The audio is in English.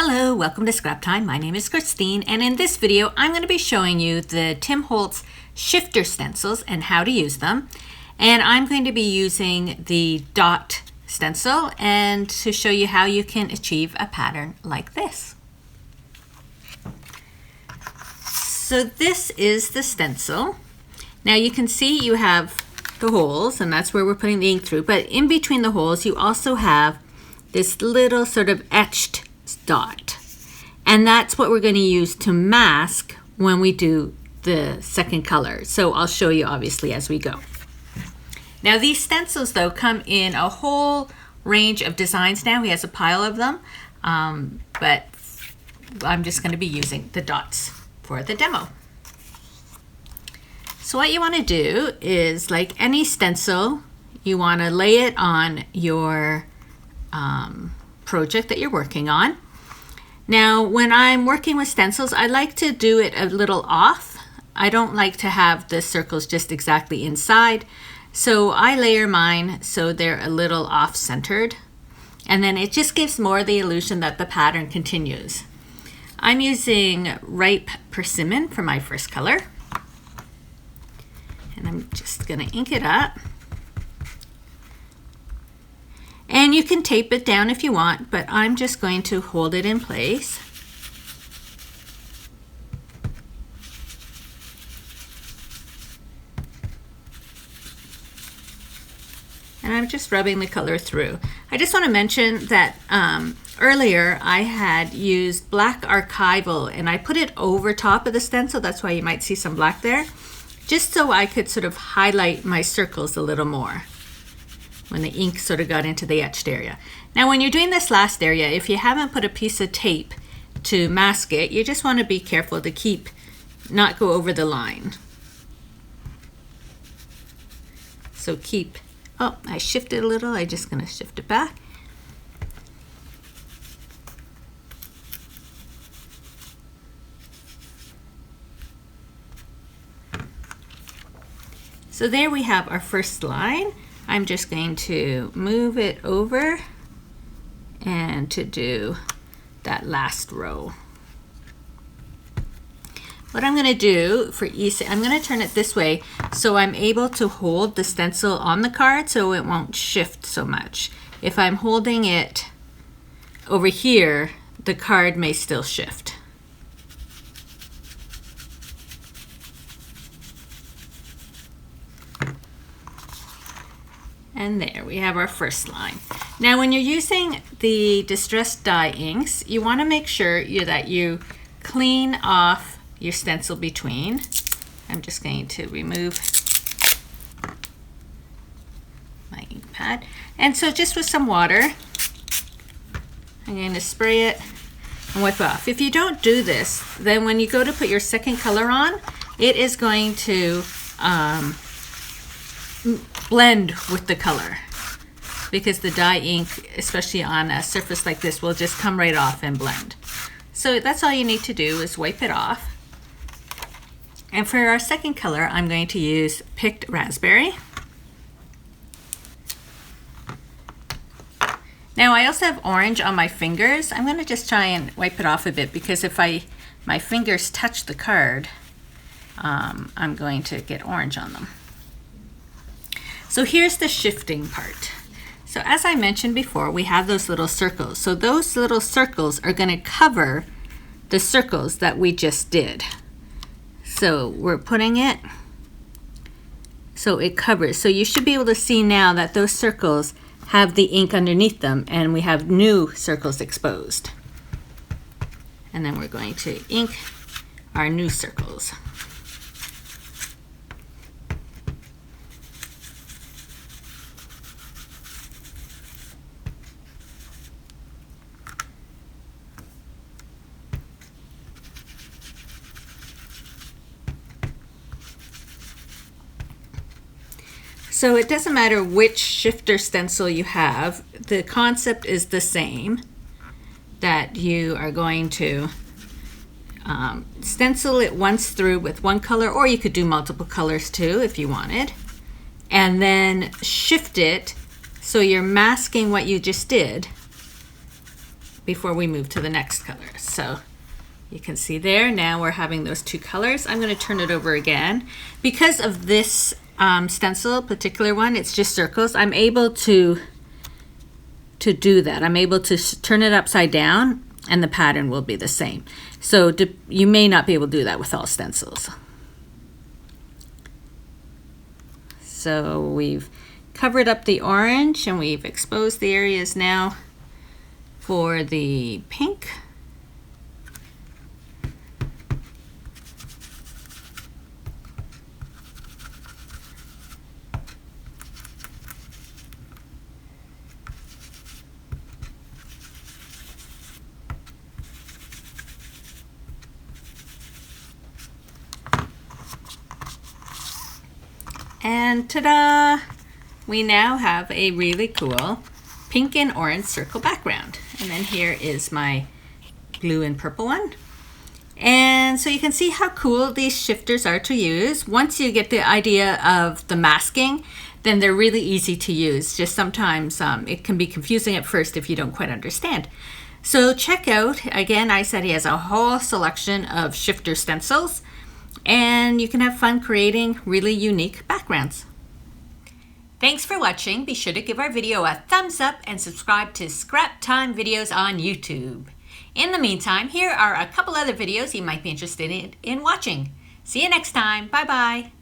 Hello, welcome to Scrap Time. My name is Christine, and in this video I'm going to be showing you the Tim Holtz Shifter Stencils and how to use them. And I'm going to be using the dot stencil and to show you how you can achieve a pattern like this. So this is the stencil. Now you can see you have the holes, and that's where we're putting the ink through, but in between the holes you also have this little sort of etched dot, and that's what we're going to use to mask when we do the second color. So I'll show you obviously as we go. Now these stencils though come in a whole range of designs. Now he has a pile of them, but I'm just going to be using the dots for the demo. So what you want to do is, like any stencil, you want to lay it on your project that you're working on. Now when I'm working with stencils, I like to do it a little off. I don't like to have the circles just exactly inside, so I layer mine so they're a little off-centered, and then it just gives more the illusion that the pattern continues. I'm using ripe persimmon for my first color, and I'm just going to ink it up. And you can tape it down if you want, but I'm just going to hold it in place. And I'm just rubbing the color through. I just want to mention that earlier I had used black Archival, and I put it over top of the stencil. That's why you might see some black there, just so I could sort of highlight my circles a little more when the ink sort of got into the etched area. Now when you're doing this last area, if you haven't put a piece of tape to mask it, you just want to be careful to not go over the line. So oh, I shifted a little. I'm just going to shift it back. So there we have our first line. I'm just going to move it over and to do that last row. What I'm going to do for each, I'm going to turn it this way so I'm able to hold the stencil on the card so it won't shift so much. If I'm holding it over here, the card may still shift. And there we have our first line. Now when you're using the distressed dye inks, you want to make sure that you clean off your stencil between. I'm just going to remove my ink pad. And so just with some water, I'm going to spray it and wipe off. If you don't do this, then when you go to put your second color on, it is going to blend with the color, because the dye ink, especially on a surface like this, will just come right off and blend. So that's all you need to do is wipe it off. And for our second color, I'm going to use picked raspberry. Now I also have orange on my fingers. I'm going to just try and wipe it off a bit, because if my fingers touch the card, I'm going to get orange on them. So here's the shifting part. So as I mentioned before, we have those little circles. So those little circles are going to cover the circles that we just did. So we're putting it so it covers. So you should be able to see now that those circles have the ink underneath them, and we have new circles exposed. And then we're going to ink our new circles. So it doesn't matter which shifter stencil you have, the concept is the same, that you are going to stencil it once through with one color, or you could do multiple colors too if you wanted, and then shift it so you're masking what you just did before we move to the next color. So you can see there, now we're having those two colors. I'm going to turn it over again. Because of this stencil, particular one, it's just circles, I'm able to do that. I'm able to turn it upside down and the pattern will be the same. So you may not be able to do that with all stencils. So we've covered up the orange and we've exposed the areas now for the pink. And ta-da! We now have a really cool pink and orange circle background. And then here is my blue and purple one. And so you can see how cool these shifters are to use. Once you get the idea of the masking, then they're really easy to use. Just sometimes it can be confusing at first if you don't quite understand. So check out, again, I said he has a whole selection of shifter stencils, and you can have fun creating really unique backgrounds. Thanks for watching. Be sure to give our video a thumbs up and subscribe to Scrap Time videos on YouTube. In the meantime, here are a couple other videos you might be interested in watching. See you next time. Bye-bye.